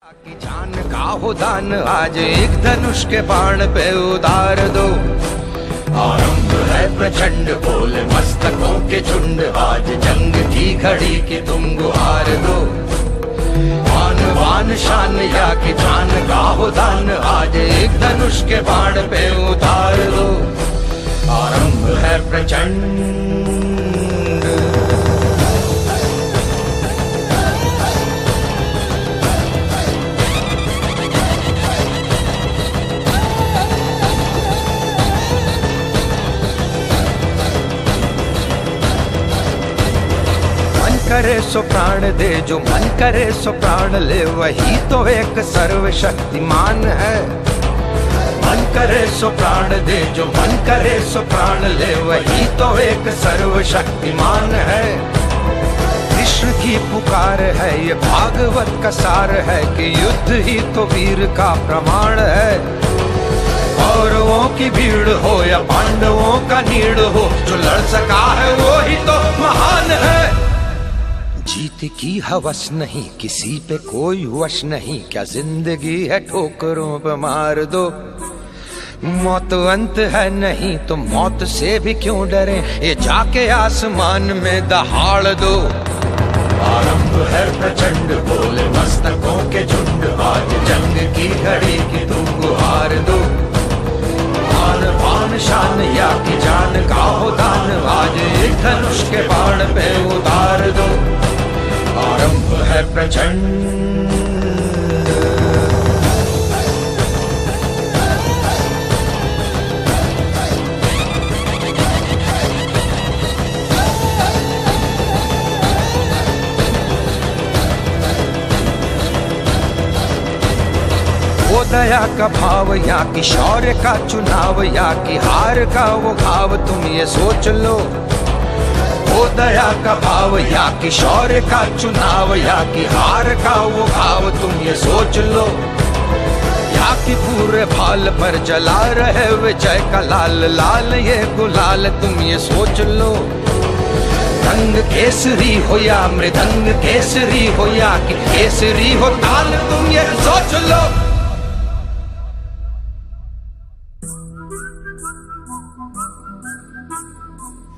की जान का हो दान आज एक धनुष के बाण पे उतार दो। आरंभ है प्रचंड बोले मस्तकों के झुंड, आज जंग की घड़ी की तुम गुहार दो। मान वान शान या की जान का हो दान आज एक धनुष के बाण पे उतार दो। आरंभ है प्रचंड। करे सो प्राण दे, जो मन करे सो प्राण ले, वही तो एक सर्वशक्तिमान है। मन करे सो प्राण दे, जो मन करे सो प्राण ले, वही तो एक सर्वशक्तिमान है। कृष्ण की पुकार है, ये भागवत का सार है कि युद्ध ही तो वीर का प्रमाण है। कौरवों की भीड़ हो या पांडवों का नीड़ हो, जो लड़ सका है वो ही तो महान है। जीत की हवस नहीं, किसी पे कोई वश नहीं, क्या जिंदगी है ठोकरों पे मार दो। मौत अंत है नहीं तो मौत से भी क्यों डरे, ये जाके आसमान में दहाड़ दो। आरंभ है प्रचंड बोले मस्तकों के झुंड, आज जंग की घड़ी की तुम गुहार दो। आन पान शान या की जान का हो दान, आज एक धनुष के बाण पे उतार दो। आरंभ है प्रचंड। वो दया का भाव या कि शौर्य का चुनाव, या कि हार का वो घाव, तुम ये सोच लो। वो दया का भाव या कि शौर्य का चुनाव, या कि हार का वो घाव, तुम ये सोच लो। या कि पूरे भाल पर जला रहे विजय का लाल लाल ये गुलाल, तुम ये सोच लो। रंग केसरी हो या मृदंग केसरी हो, या कि केसरी हो ताल, तुम ये सोच लो।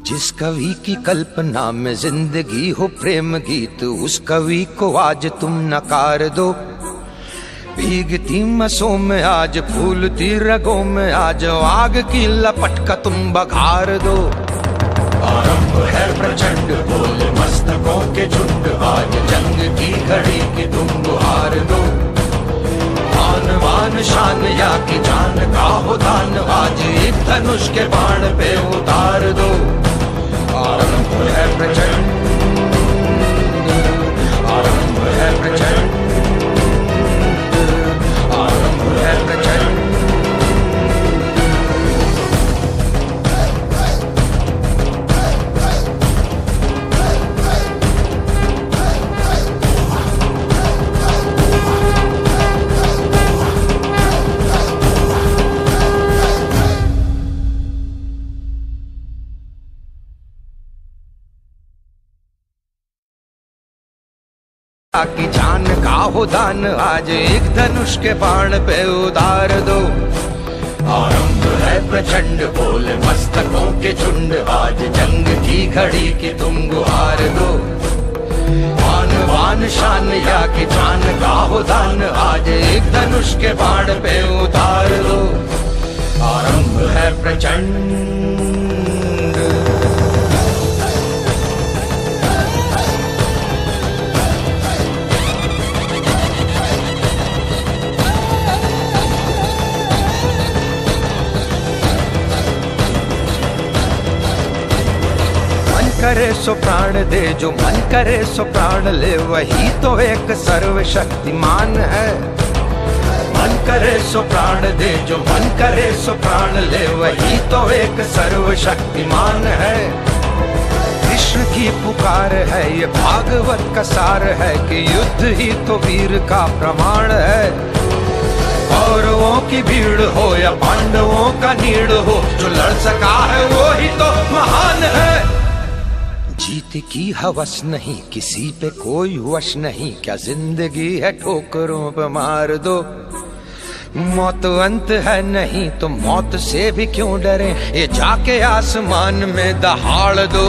जिस कवि की कल्पना में जिंदगी हो प्रेम गीत, उस कवि को आज तुम नकार दो। भीगती मसों में आज फूलती रगों में आज आग की लपट का तुम बघार दो। आरंभ है प्रचंड बोले मस्तकों के झुंड, आज जंग की घड़ी की तुम गुहार दो। मान वान शान या की जान का हो दान, आज एक धनुष के बाण पे उतार दो। आरंभ है प्रचंड, आरंभ है प्रचंड, आरंभ है प्रचंड। की जान का हो दान आज एक धनुष के बाण पे उतार दो। आरंभ है प्रचंड बोले मस्तकों के झुंड, आज जंग की घड़ी की तुम गुहार दो। मान वान शान या की जान का हो दान, आज एक धनुष के बाण पे उतार दो। आरंभ है प्रचंड। करे सो प्राण दे, जो मन करे सो प्राण ले, वही तो एक सर्वशक्तिमान है। मन करे सो प्राण दे, जो मन करे सो प्राण ले, वही तो एक सर्वशक्तिमान है। कृष्ण की पुकार है, ये भागवत का सार है कि युद्ध ही तो वीर का प्रमाण है। कौरवों की भीड़ हो या पांडवों का नीड़ हो, जो लड़ सका है वो ही तो महान है। जीत की हवस नहीं, किसी पे कोई वश नहीं, क्या जिंदगी है ठोकरों पे मार दो। मौत अंत है नहीं तो मौत से भी क्यों डरे, ये जाके आसमान में दहाड़ दो।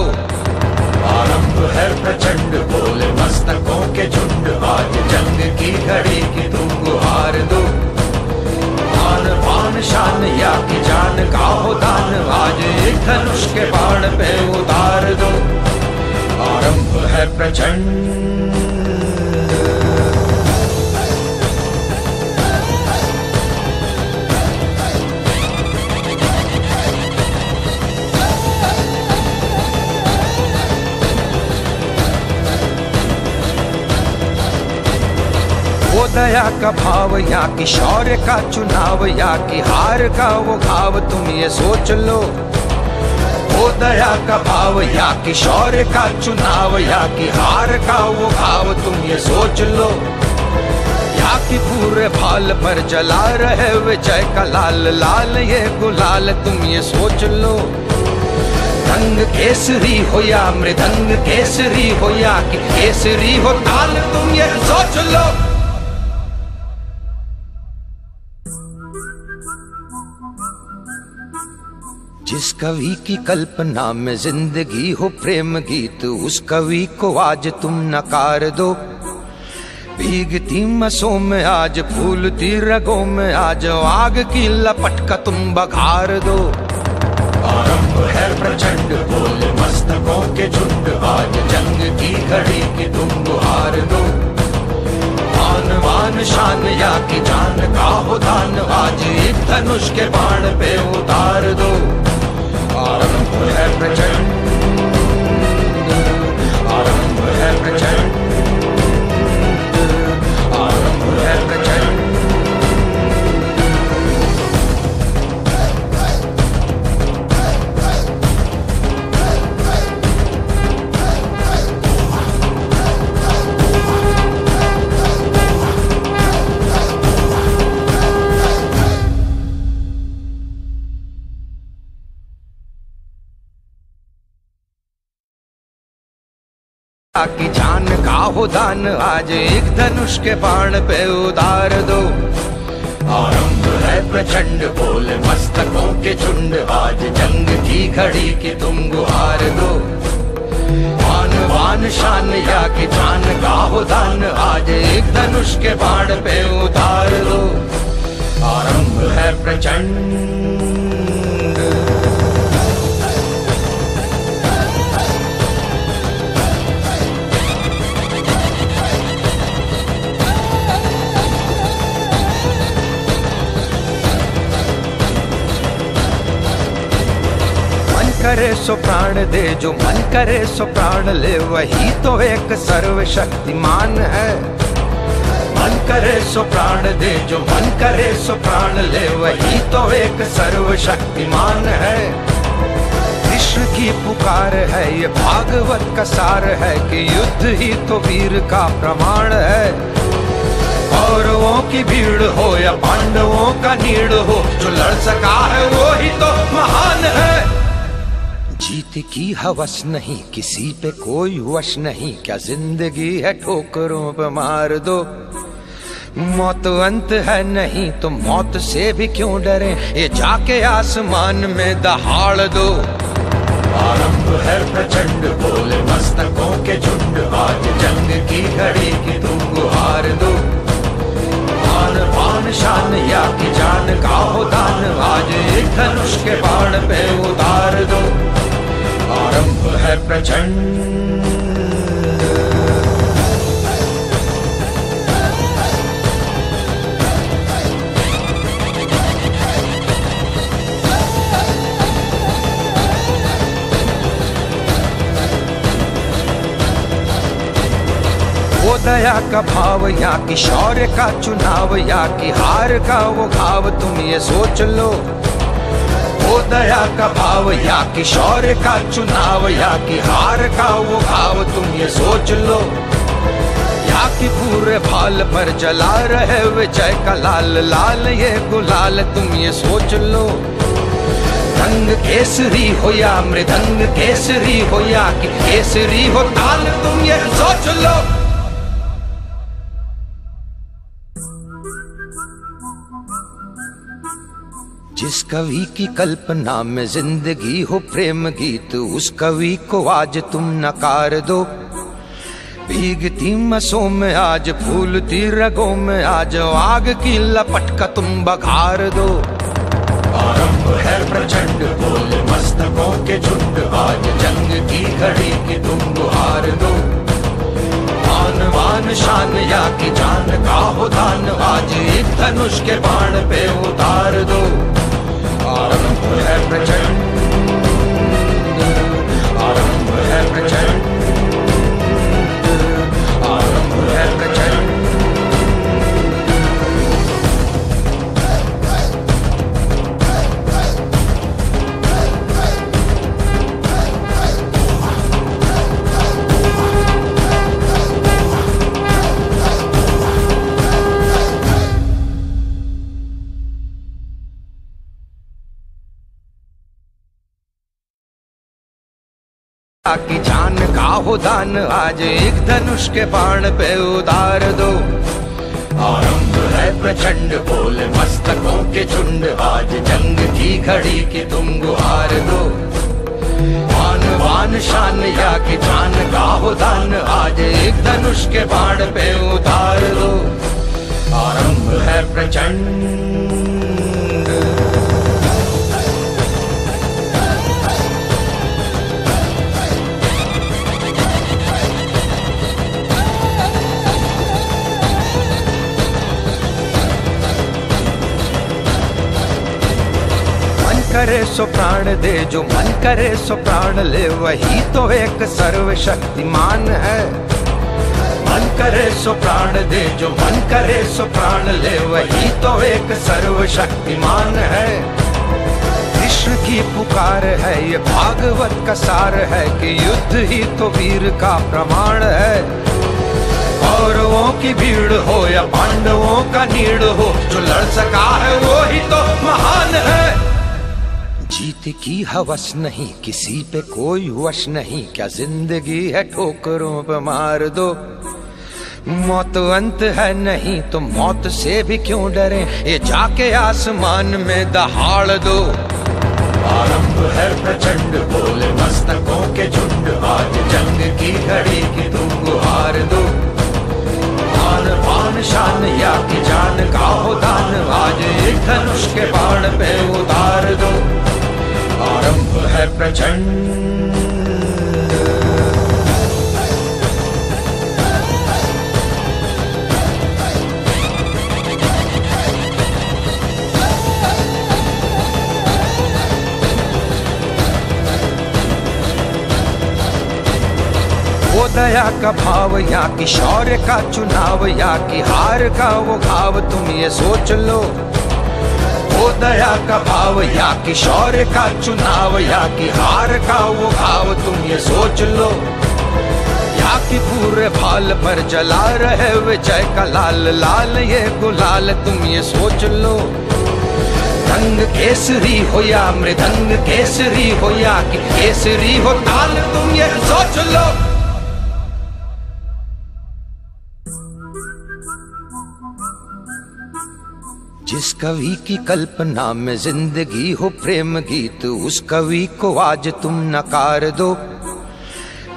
आरंभ है प्रचंड बोले मस्तकों के झुंड, आज जंग की घड़ी की तुम गुहार दो। आन बान शान या की जान का हो दान, आज एक धनुष के बाण पे उतार दो। आरंभ है प्रचंड। वो दया का भाव या कि शौर्य का चुनाव, या कि हार का वो घाव, तुम ये सोच लो। वो दया का भाव या कि शौर्य का चुनाव, या कि हार का वो घाव, तुम ये सोच लो। या कि पूरे भाल पर जला रहे विजय का लाल लाल ये गुलाल, तुम ये सोच लो। रंग केसरी हो या मृदंग केसरी हो, या कि केसरी हो ताल, तुम ये सोच लो। जिस कवि की कल्पना में जिंदगी हो प्रेम गीत, उस कवि को आज तुम नकार दो। भीगती मसों में आज फूलती रगों में आज आग की लपट का तुम बघार दो। आरंभ है प्रचंड बोले मस्तकों के झुंड, आज जंग की घड़ी की तुम गुहार दो। आन बान शान या की जान का हो दान, आज एक धनुष के बाण पे उतार दो। आरंभ है प्रचंड, आरंभ है प्रचंड, आरंभ है प्रचंड। की जान का हो दान, आज एक धनुष के बाण पे उतार दो। आरंभ है प्रचंड बोले मस्तकों के झुंड, आज जंग की घड़ी की तुम गुहार दो। आन बान शान या की जान का हो दान, आज एक धनुष के बाण पे उतार दो। आरंभ है प्रचंड। करे सो प्राण दे, जो मन करे सो प्राण ले, वही तो एक सर्वशक्तिमान है। मन करे सो प्राण दे, जो मन करे सो प्राण ले, वही तो एक सर्वशक्तिमान है। कृष्ण की पुकार है ये भागवत का सार है, कि युद्ध ही तो वीर का प्रमाण है। कौरवों की भीड़ हो या पांडवों का नीड़ हो, जो लड़ सका है वो ही तो महान है। जीत की हवस नहीं, किसी पे कोई वश नहीं, क्या जिंदगी है ठोकरों पे मार दो। मौत अंत है नहीं तो मौत से भी क्यों डरे, ये जाके आसमान में दहाड़ दो। आरंभ है प्रचंड बोले मस्तकों के झुंड, आज जंग की घड़ी की तुम गुहार दो। आन बान शान या की जान का हो दान, आज एक धनुष के बाण पे उतार दो। आरंभ है प्रचंड। वो दया का भाव या कि शौर्य का चुनाव, या कि हार का वो घाव, तुम ये सोच लो। वो दया का भाव या कि शौर्य का चुनाव, या कि हार का वो घाव, तुम ये सोच लो। या कि पूरे भाल पर जला रहे विजय का लाल लाल ये गुलाल, तुम ये सोच लो। मृदंग केसरी हो या मृदंग केसरी हो या कि केसरी हो ताल, तुम ये सोच लो। जिस कवि की कल्पना में जिंदगी हो प्रेम गीत, उस कवि को आज तुम नकार दो। भीगती मसों में आज फूलती रगों में आज आग की लपट का तुम बघार दो। आरंभ है प्रचंड बोल मस्तकों के झुंड, आज जंग की घड़ी की तुम गुहार दो। मान मान शान या की जान का हो दान, आज एक धनुष के बाण पे उतार दो। आरंभ है प्रचंड, आरंभ है प्रचंड, आरंभ है प्रचंड। की जान का हो दान, आज एक धनुष के बाण पे उतार दो। आरंभ है प्रचंड बोल मस्तकों के झुंड, आज जंग की घड़ी की तुम गुहार दो। मान वान शान या की जान का हो दान, आज एक धनुष के बाण पे उतार दो। आरंभ है प्रचंड। करे सो प्राण दे, जो मन करे सो प्राण ले, वही तो एक सर्वशक्तिमान है। मन करे सो प्राण दे, जो मन करे सो प्राण ले, वही तो एक सर्वशक्तिमान है। कृष्ण की पुकार है, ये भागवत का सार है कि युद्ध ही तो वीर का प्रमाण है। कौरवों की भीड़ हो या पांडवों का नीड़ हो, जो लड़ सका है वो ही तो महान है। जीत की हवस नहीं, किसी पे कोई वश नहीं, क्या जिंदगी है ठोकरों पे मार दो। मौत अंत है नहीं तो मौत से भी क्यों डरे, ये जाके आसमान में दहाड़ दो। आरंभ है प्रचंड बोल मस्तकों के झुंड, आज जंग की घड़ी की तुम गुहार दो। मान पान शान या की जान का हो दान, आज एक धनुष के बाण पे उतार दो। आरंभ है प्रचंड। वो दया का भाव या कि शौर्य का चुनाव, या कि हार का वो घाव, तुम ये सोच लो। वो दया का भाव या कि शौर्य का चुनाव, या कि हार का वो भाव, तुम ये सोच लो। या कि पूरे भाल पर जला रहे विजय का लाल लाल ये गुलाल, तुम ये सोच लो। रंग केसरी हो या मृदंग केसरी हो या कि केसरी हो ताल, तुम ये सोच लो। जिस कवि की कल्पना में जिंदगी हो प्रेम गीत, उस कवि को आज तुम नकार दो।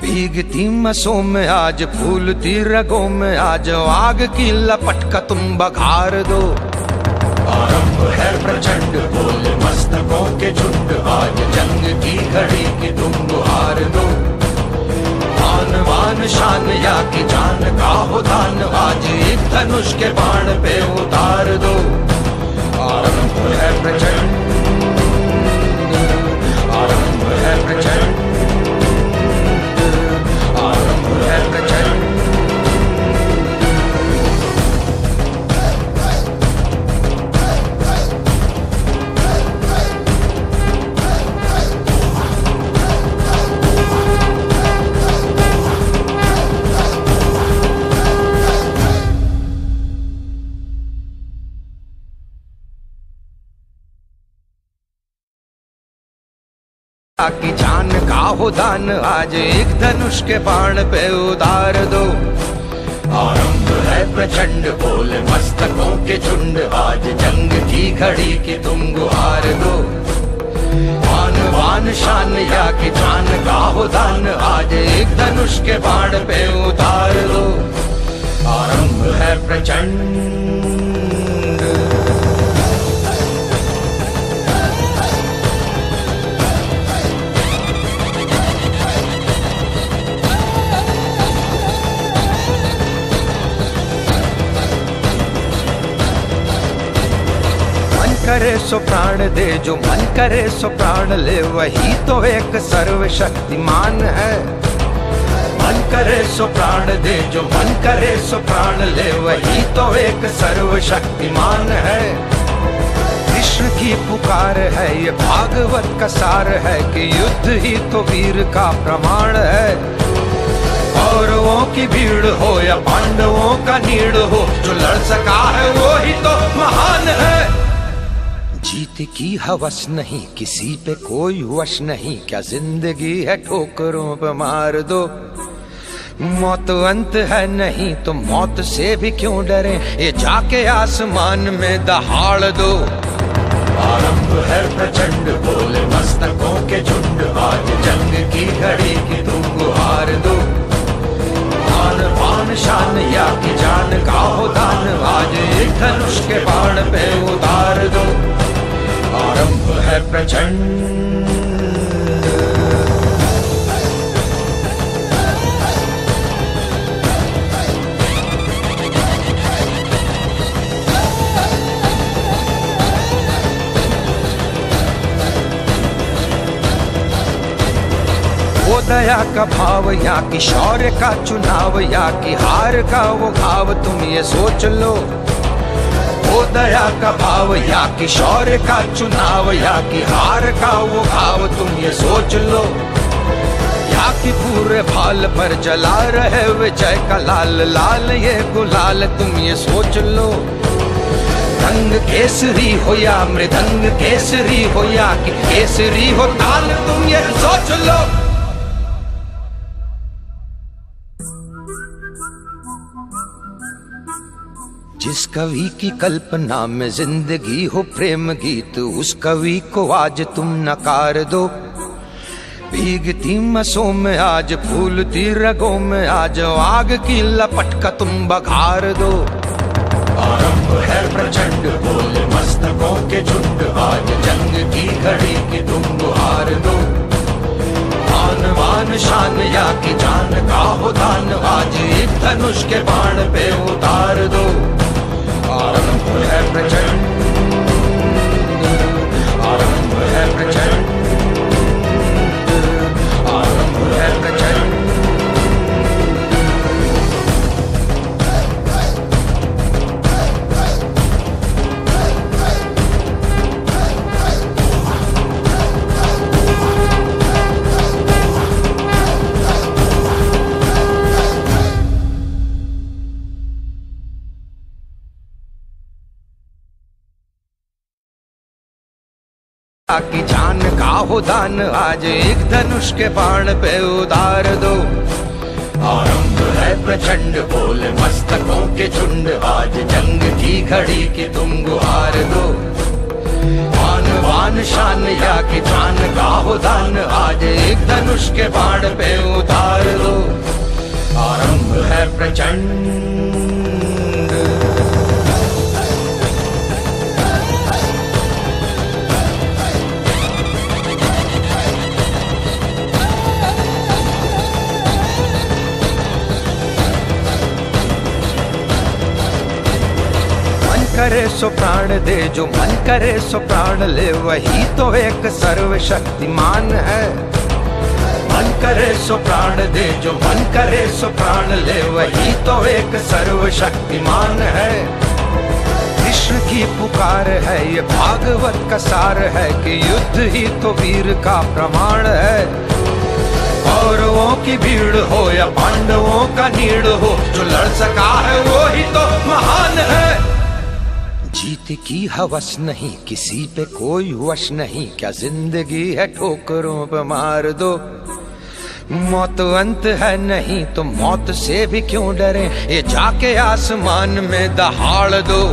भीगती मसों में आज फूलती रगों में आज आग की लपट का तुम बघार दो। आरंभ है प्रचंड बोल मस्तकों के झुंड, आज जंग की घड़ी की तुम गुहार दो। मान वान शान या की जान का हो दान, आज एक धनुष के बाण पे उतार दो। आरंभ है प्रचंड, आरंभ है प्रचंड, आरंभ है प्रचंड। की जान का हो दान आज एक धनुष के बाण पे उतार दो। आरंभ है प्रचंड बोले मस्तकों के झुंड आज जंग की घड़ी की तुम गुहार दो। मान वान शान या की जान का हो दान आज एक धनुष के बाण पे उतार दो। आरंभ है प्रचंड। करे सो प्राण दे जो मन करे सो प्राण ले वही तो एक सर्वशक्तिमान है। मन करे सो प्राण दे जो मन करे सो प्राण ले वही तो एक सर्वशक्तिमान है। कृष्ण की पुकार है ये भागवत का सार है कि युद्ध ही तो वीर का प्रमाण है। कौरवों की भीड़ हो या पांडवों का नीड़ हो जो लड़ सका है वो ही तो महान है। जीत की हवस नहीं किसी पे कोई वश नहीं क्या जिंदगी है ठोकरों पे मार दो। मौत अंत है नहीं तो मौत से भी क्यों डरे ये जाके आसमान में दहाड़ दो। आरंभ है प्रचंड बोले मस्तकों के झुंड आज जंग की घड़ी की तुम गुहार दो। मान पान शान या की जान का हो दान आज एक धनुष के बाण पे उतार दो। आरंभ है प्रचंड। वो दया का भाव या कि शौर्य का चुनाव या कि हार का वो भाव तुम ये सोच लो। वो दया का भाव या कि शौर्य का चुनाव या कि हार का वो भाव तुम ये सोच लो। या कि पूरे भाल पर जला रहे विजय का लाल लाल ये गुलाल तुम ये सोच लो। रंग केसरी हो या मृदंग केसरी हो या कि केसरी हो ताल तुम ये सोच लो। जिस कवि की कल्पना में जिंदगी हो प्रेम गीत उस कवि को आज तुम नकार दो। भीगती मसों में आज फूलती रगों में आज आग की लपट का तुम बघार दो। आरंभ है प्रचंड बोले मस्तकों के झुंड आज जंग की घड़ी की तुम गुहार दो। मान वान शान या की जान का हो दान आज एक धनुष के बाण पे उतार दो। आरंभ है प्रचंड। आरंभ है प्रचंड। आरंभ है प्रचंड। की जान का हो दान आज एक धनुष के बाण पे उतार दो। आरंभ है प्रचंड बोले मस्तकों के झुंड आज जंग की घड़ी की तुम गुहार दो। मान वान शान या की जान का हो दान आज एक धनुष के बाण पे उतार दो। आरंभ है प्रचंड। करे सो प्राण दे जो मन करे सो प्राण ले वही तो एक सर्वशक्तिमान है। मन करे सो प्राण दे जो मन करे सो प्राण ले वही तो एक सर्वशक्तिमान है। कृष्ण की पुकार है ये भागवत का सार है कि युद्ध ही तो वीर का प्रमाण है। कौरवों की भीड़ हो या पांडवों का नीड़ हो जो लड़ सका है वो ही तो महान है। जीत की हवस नहीं, किसी पे कोई वश नहीं, क्या जिंदगी है ठोकरों पे मार दो। मौत अंत है नहीं तो मौत से भी क्यों डरे, ये जाके आसमान में दहाड़ दो।